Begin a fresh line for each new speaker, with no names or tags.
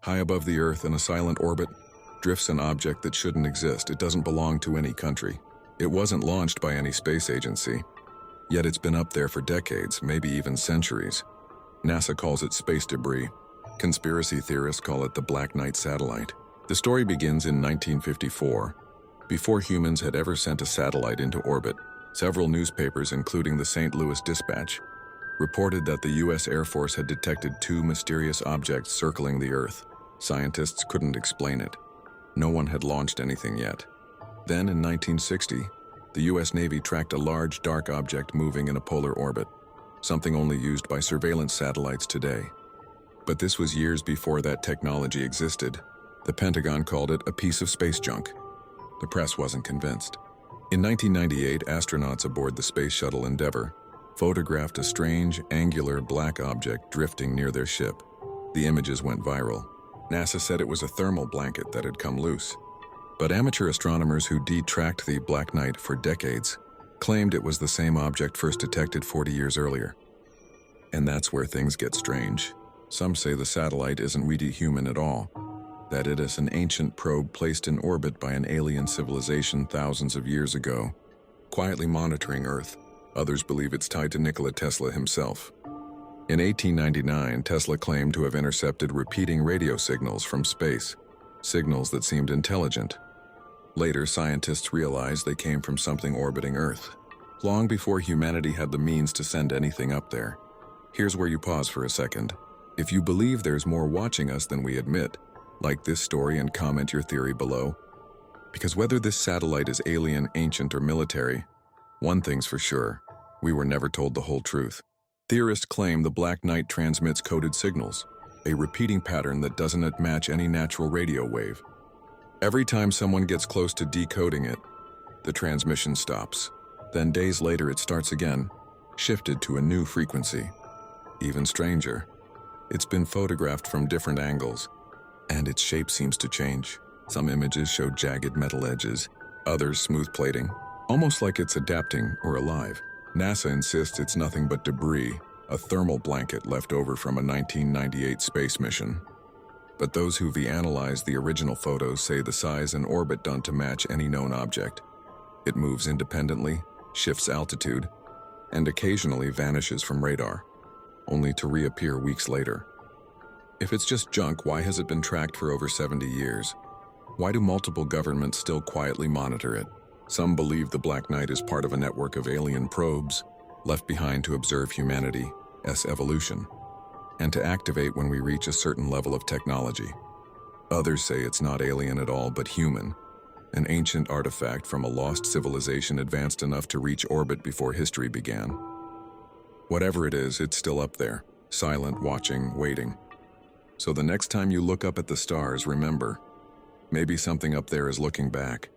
High above the Earth in a silent orbit, drifts an object that shouldn't exist. It doesn't belong to any country. It wasn't launched by any space agency. Yet it's been up there for decades, maybe even centuries. NASA calls it space debris. Conspiracy theorists call it the Black Knight satellite. The story begins in 1954. Before humans had ever sent a satellite into orbit, several newspapers, including the St. Louis Dispatch, reported that the U.S. Air Force had detected two mysterious objects circling the Earth. Scientists couldn't explain it. No one had launched anything yet. Then, in 1960, the U.S. Navy tracked a large, dark object moving in a polar orbit, something only used by surveillance satellites today. But this was years before that technology existed. The Pentagon called it a piece of space junk. The press wasn't convinced. In 1998, astronauts aboard the Space Shuttle Endeavour photographed a strange, angular black object drifting near their ship. The images went viral. NASA said it was a thermal blanket that had come loose. But amateur astronomers who tracked the Black Knight for decades claimed it was the same object first detected 40 years earlier. And that's where things get strange. Some say the satellite isn't really human at all, that it is an ancient probe placed in orbit by an alien civilization thousands of years ago, quietly monitoring Earth. Others believe it's tied to Nikola Tesla himself. In 1899, Tesla claimed to have intercepted repeating radio signals from space, signals that seemed intelligent. Later, scientists realized they came from something orbiting Earth, long before humanity had the means to send anything up there. Here's where you pause for a second. If you believe there's more watching us than we admit, like this story and comment your theory below. Because whether this satellite is alien, ancient, or military, one thing's for sure, we were never told the whole truth. Theorists claim the Black Knight transmits coded signals, a repeating pattern that doesn't match any natural radio wave. Every time someone gets close to decoding it, the transmission stops. Then days later it starts again, shifted to a new frequency. Even stranger, it's been photographed from different angles, and its shape seems to change. Some images show jagged metal edges, others smooth plating, almost like it's adapting or alive. NASA insists it's nothing but debris, a thermal blanket left over from a 1998 space mission. But those who've analyzed the original photos say the size and orbit done to match any known object. It moves independently, shifts altitude, and occasionally vanishes from radar, only to reappear weeks later. If it's just junk, why has it been tracked for over 70 years? Why do multiple governments still quietly monitor it? Some believe the Black Knight is part of a network of alien probes left behind to observe humanity's evolution and to activate when we reach a certain level of technology. Others say it's not alien at all but human, an ancient artifact from a lost civilization advanced enough to reach orbit before history began. Whatever it is, it's still up there, silent, watching, waiting. So the next time you look up at the stars, remember, maybe something up there is looking back.